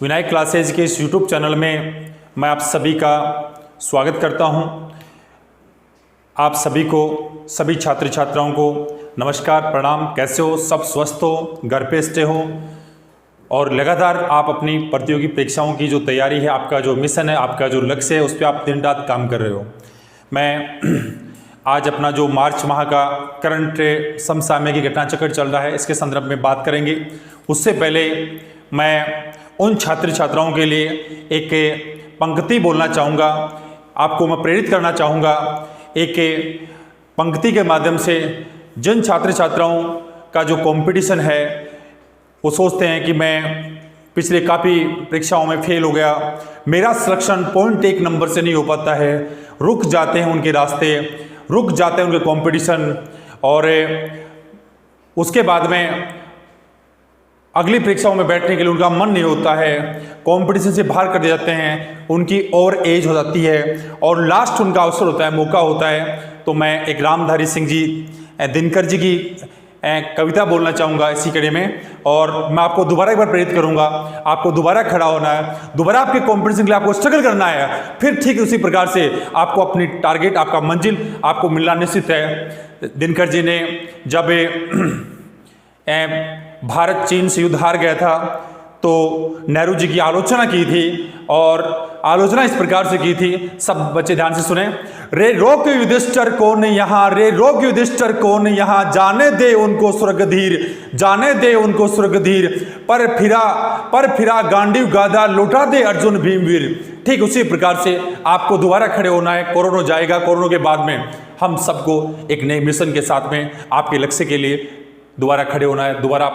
Vinayak classes के इस YouTube channel में मैं आप सभी का स्वागत करता हूं। आप सभी को, सभी छात्र छात्राओं को नमस्कार, प्रणाम। कैसे हो? सब स्वस्थ हो, घर पे स्टे हो और लगातार आप अपनी प्रतियोगी परीक्षाओं की जो तैयारी है, आपका जो मिशन है, आपका जो लक्ष्य है, उस पर आप दिन रात काम कर रहे हो। मैं आज अपना जो मार्च माह का करंट समसामयिक घटना चक्र चल रहा है, इसके संदर्भ में बात करेंगे। उससे पहले मैं उन छात्र छात्राओं के लिए एक पंक्ति बोलना चाहूँगा, आपको मैं प्रेरित करना चाहूँगा। एक पंक्ति के माध्यम से जिन छात्र छात्राओं का जो कंपटीशन है, वो सोचते हैं कि मैं पिछले काफ़ी परीक्षाओं में फेल हो गया, मेरा सिलेक्शन पॉइंट एक नंबर से नहीं हो पाता है, रुक जाते हैं उनके रास्ते, रुक जाते हैं उनके कंपटीशन, और उसके बाद में अगली परीक्षाओं में बैठने के लिए उनका मन नहीं होता है, कंपटीशन से बाहर कर दिए जाते हैं, उनकी और एज हो जाती है और लास्ट उनका अवसर होता है, मौका होता है। तो मैं एक रामधारी सिंह जी, दिनकर जी की कविता बोलना चाहूँगा इसी कड़ी में, और मैं आपको दोबारा एक बार प्रेरित करूँगा। आपको दोबारा खड़ा होना है, दोबारा आपके कंपटीशन के लिए आपको स्ट्रगल करना है, फिर ठीक उसी प्रकार से आपको अपनी टारगेट, आपका मंजिल आपको मिलना निश्चित है। दिनकर जी ने जब भारत चीन से युद्ध हार गया था तो नेहरू जी की आलोचना की थी, और आलोचना इस प्रकार से की थी, सब बच्चे ध्यान से सुने। रे रोक युधिष्ठिर कौन यहाँ, रे रोक युधिष्ठिर कौन यहाँ, जाने दे उनको स्वर्गधीर, जाने दे उनको स्वर्गधीर, पर फिरा गांडीव गादा, लौटा दे अर्जुन भीमवीर। ठीक उसी प्रकार से आपको दोबारा खड़े होना है। कोरोना जाएगा, कोरोना के बाद में हम सबको एक नए मिशन के साथ में आपके लक्ष्य के लिए दोबारा खड़े होना है, दोबारा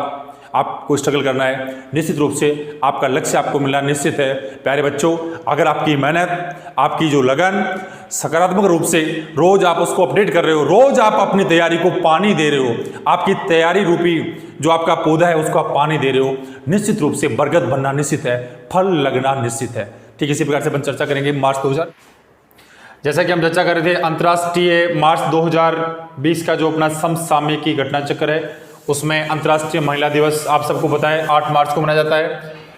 आपको स्ट्रगल करना है। निश्चित रूप से आपका लक्ष्य आपको मिलना निश्चित है। प्यारे बच्चों, अगर आपकी मेहनत, आपकी जो लगन सकारात्मक रूप से रोज आप उसको अपडेट कर रहे हो, रोज आप अपनी तैयारी को पानी दे रहे हो, आपकी तैयारी रूपी जो आपका पौधा है उसको आप पानी दे रहे हो, निश्चित रूप से बरगद बनना निश्चित है, फल लगना निश्चित है। ठीक इसी प्रकार से अपन चर्चा करेंगे मार्च 2000, जैसा कि हम चर्चा कर रहे थे, अंतर्राष्ट्रीय मार्च 2020 का जो अपना समसामयिक घटना चक्र है, उसमें अंतर्राष्ट्रीय महिला दिवस आप सबको पता है 8 मार्च को मनाया जाता है।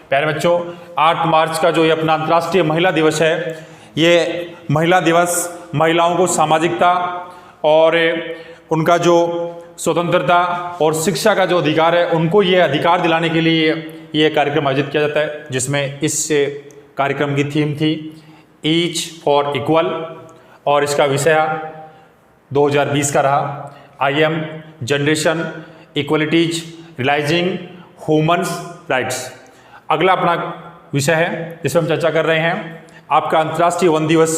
प्यारे बच्चों, 8 मार्च का जो ये अपना अंतर्राष्ट्रीय महिला दिवस है, ये महिला दिवस महिलाओं को सामाजिकता और उनका जो स्वतंत्रता और शिक्षा का जो अधिकार है, उनको ये अधिकार दिलाने के लिए ये कार्यक्रम आयोजित किया जाता है, जिसमें इस कार्यक्रम की थीम थी ईच फॉर इक्वल, और इसका विषय 2020 का रहा I am generation equalities realising humans rights. अगला अपना विषय है जिसमें हम चर्चा कर रहे हैं, आपका अंतर्राष्ट्रीय वन दिवस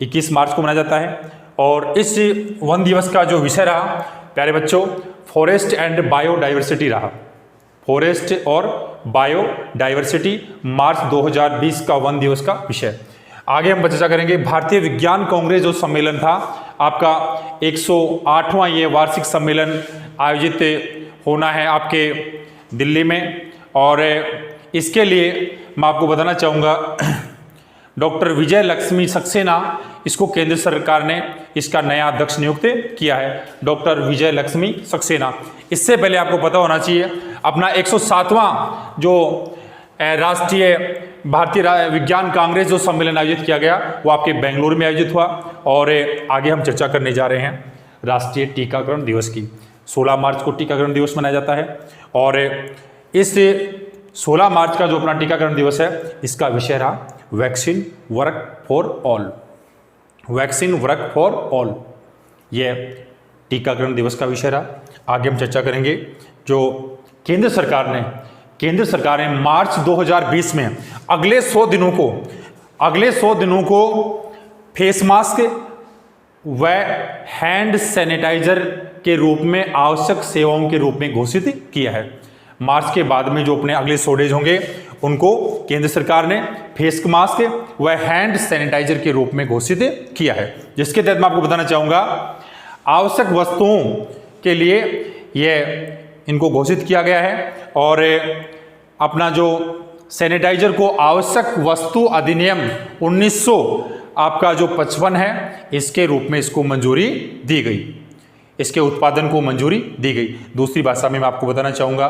21 मार्च को मनाया जाता है, और इस वन दिवस का जो विषय रहा, प्यारे बच्चों, फॉरेस्ट एंड बायोडाइवर्सिटी रहा। फॉरेस्ट और बायोडाइवर्सिटी मार्च 2020 का वन दिवस का विषय। आगे हम चर्चा करेंगे भारतीय विज्ञान कांग्रेस जो सम्मेलन था, आपका 108वां ये वार्षिक सम्मेलन आयोजित होना है आपके दिल्ली में, और इसके लिए मैं आपको बताना चाहूँगा डॉक्टर विजय लक्ष्मी सक्सेना, इसको केंद्र सरकार ने इसका नया अध्यक्ष नियुक्त किया है, डॉक्टर विजय लक्ष्मी सक्सेना। इससे पहले आपको पता होना चाहिए अपना 107वां जो राष्ट्रीय भारतीय विज्ञान कांग्रेस जो सम्मेलन आयोजित किया गया, वो आपके बेंगलुरु में आयोजित हुआ। और आगे हम चर्चा करने जा रहे हैं राष्ट्रीय टीकाकरण दिवस की। 16 मार्च को टीकाकरण दिवस मनाया जाता है, और इस 16 मार्च का जो अपना टीकाकरण दिवस है, इसका विषय रहा vaccine work for all. Vaccine work for all, ये टीकाकरण दिवस का विषय रहा। आगे हम चर्चा करेंगे जो केंद्र सरकार ने मार्च 2020 में अगले 100 दिनों को फेस मास्क व हैंड सैनिटाइजर के रूप में आवश्यक सेवाओं के रूप में घोषित किया है। मार्च के बाद में जो अपने अगले 100 डेज होंगे, उनको केंद्र सरकार ने फेस मास्क व हैंड सैनिटाइजर के रूप में घोषित किया है, जिसके तहत मैं आपको बताना चाहूँगा आवश्यक वस्तुओं के लिए ये इनको घोषित किया गया है, और अपना जो सैनिटाइजर को आवश्यक वस्तु अधिनियम 1900 आपका जो 55 है, इसके रूप में इसको मंजूरी दी गई, इसके उत्पादन को मंजूरी दी गई। दूसरी भाषा में मैं आपको बताना चाहूँगा,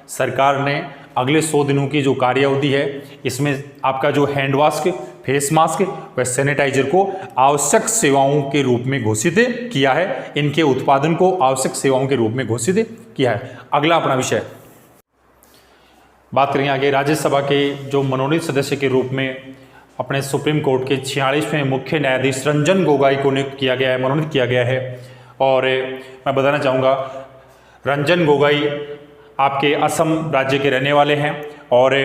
सरकार ने अगले 100 दिनों की जो कार्य अवधि है इसमें आपका जो हैंड वाश, फेस मास्क व सैनिटाइजर को आवश्यक सेवाओं के रूप में घोषित किया है। इनके उत्पादन को आवश्यक सेवाओं के रूप में घोषित किया है। अगला अपना विषय बात करेंगे आगे, राज्यसभा के जो मनोनीत सदस्य के रूप में अपने सुप्रीम कोर्ट के 46वें मुख्य न्यायाधीश रंजन गोगोई को नियुक्त किया गया है, मनोनीत किया गया है। और मैं बताना चाहूँगा रंजन गोगोई आपके असम राज्य के रहने वाले हैं और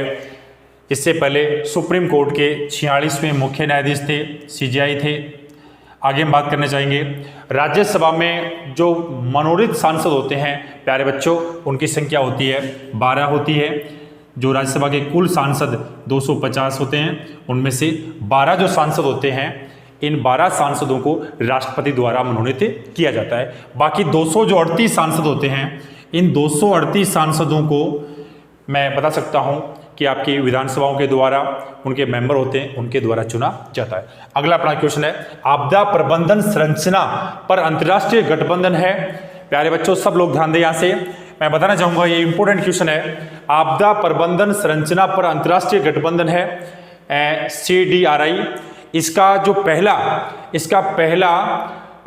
इससे पहले सुप्रीम कोर्ट के 46वें मुख्य न्यायाधीश थे, CJI थे। आगे हम बात करना चाहेंगे राज्यसभा में जो मनोनीत सांसद होते हैं प्यारे बच्चों, उनकी संख्या होती है 12 होती है। जो राज्यसभा के कुल सांसद 250 होते हैं, उनमें से 12 जो सांसद होते हैं, इन 12 सांसदों को राष्ट्रपति द्वारा मनोनीत किया जाता है। बाकी 238 सांसद होते हैं, इन 238 सांसदों को मैं बता सकता हूं कि आपकी विधानसभाओं के द्वारा उनके मेंबर होते हैं, उनके द्वारा चुना जाता है। अगला अपना क्वेश्चन है आपदा प्रबंधन संरचना पर अंतर्राष्ट्रीय गठबंधन है। प्यारे बच्चों सब लोग ध्यान दें, यहाँ से मैं बताना चाहूंगा ये इंपॉर्टेंट क्वेश्चन है। आपदा प्रबंधन संरचना पर अंतर्राष्ट्रीय गठबंधन है CDRI। इसका पहला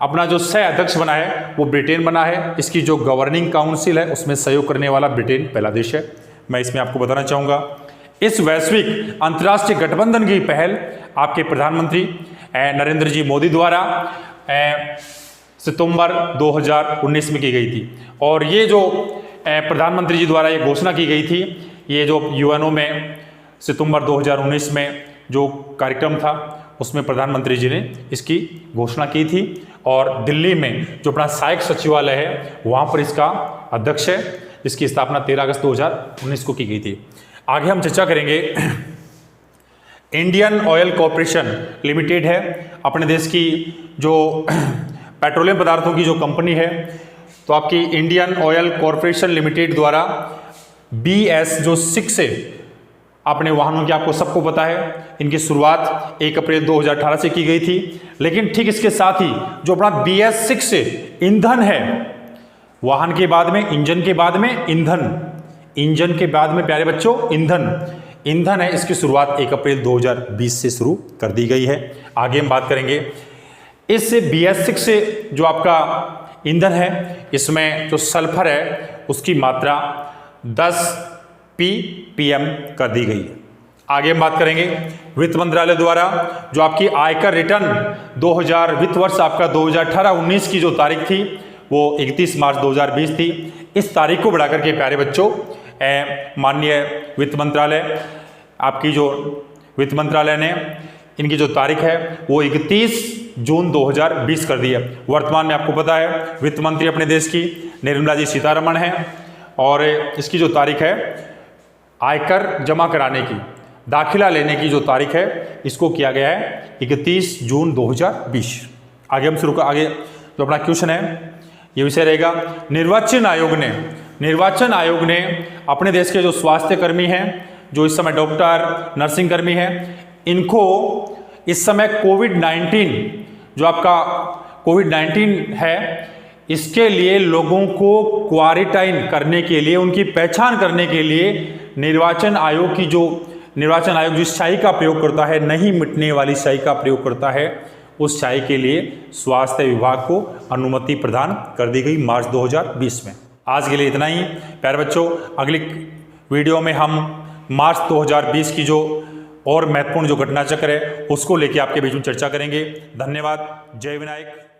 अपना जो सह अध्यक्ष बना है वो ब्रिटेन बना है। इसकी जो गवर्निंग काउंसिल है उसमें सहयोग करने वाला ब्रिटेन पहला देश है। मैं इसमें आपको बताना चाहूँगा इस वैश्विक अंतर्राष्ट्रीय गठबंधन की पहल आपके प्रधानमंत्री नरेंद्र जी मोदी द्वारा सितंबर 2019 में की गई थी। और ये जो प्रधानमंत्री जी द्वारा ये घोषणा की गई थी, ये जो UNO में सितंबर 2019 में जो कार्यक्रम था उसमें प्रधानमंत्री जी ने इसकी घोषणा की थी। और दिल्ली में जो अपना सहायक सचिवालय है वहाँ पर इसका अध्यक्ष है, जिसकी स्थापना 13 अगस्त 2019 को की गई थी। आगे हम चर्चा करेंगे इंडियन ऑयल कॉरपोरेशन लिमिटेड है अपने देश की जो पेट्रोलियम पदार्थों की जो कंपनी है। तो आपकी इंडियन ऑयल कॉरपोरेशन लिमिटेड द्वारा BS जो 6 है अपने वाहनों की, आपको सबको पता है, इनकी शुरुआत 1 अप्रैल 2018 से की गई थी। लेकिन ठीक इसके साथ ही जो अपना BS6 ईंधन है, वाहन के बाद में, इंजन के बाद में ईंधन, इंजन के बाद में प्यारे बच्चों ईंधन है, इसकी शुरुआत 1 अप्रैल 2020 से शुरू कर दी गई है। आगे हम बात करेंगे इस BS6 से जो आपका ईंधन है इसमें जो सल्फर है उसकी मात्रा 10 ppm कर दी गई है। आगे हम बात करेंगे वित्त मंत्रालय द्वारा जो आपकी आयकर रिटर्न 2000 वित्त वर्ष आपका 2018-19 की जो तारीख थी वो 31 मार्च 2020 थी। इस तारीख को बढ़ाकर के प्यारे बच्चों माननीय वित्त मंत्रालय, आपकी जो वित्त मंत्रालय ने इनकी जो तारीख है वो 31 जून 2020 कर दी है। वर्तमान में आपको पता है वित्त मंत्री अपने देश की निर्मला जी सीतारमण हैं और इसकी जो तारीख है आयकर जमा कराने की, दाखिला लेने की जो तारीख है इसको किया गया है 31 जून 2020। आगे हम शुरू कर, आगे जो अपना क्वेश्चन है ये विषय रहेगा निर्वाचन आयोग ने अपने देश के जो स्वास्थ्य कर्मी हैं, जो इस समय डॉक्टर, नर्सिंग कर्मी हैं, इनको इस समय कोविड-19 जो आपका कोविड-19 है इसके लिए लोगों को क्वारंटाइन करने के लिए, उनकी पहचान करने के लिए निर्वाचन आयोग जिस स्याही का प्रयोग करता है, नहीं मिटने वाली स्याही का प्रयोग करता है, उस स्याही के लिए स्वास्थ्य विभाग को अनुमति प्रदान कर दी गई मार्च 2020 में। आज के लिए इतना ही प्यारे बच्चों। अगली वीडियो में हम मार्च 2020 की जो और महत्वपूर्ण जो घटना चक्र है उसको लेके आपके बीच में चर्चा करेंगे। धन्यवाद। जय विनायक।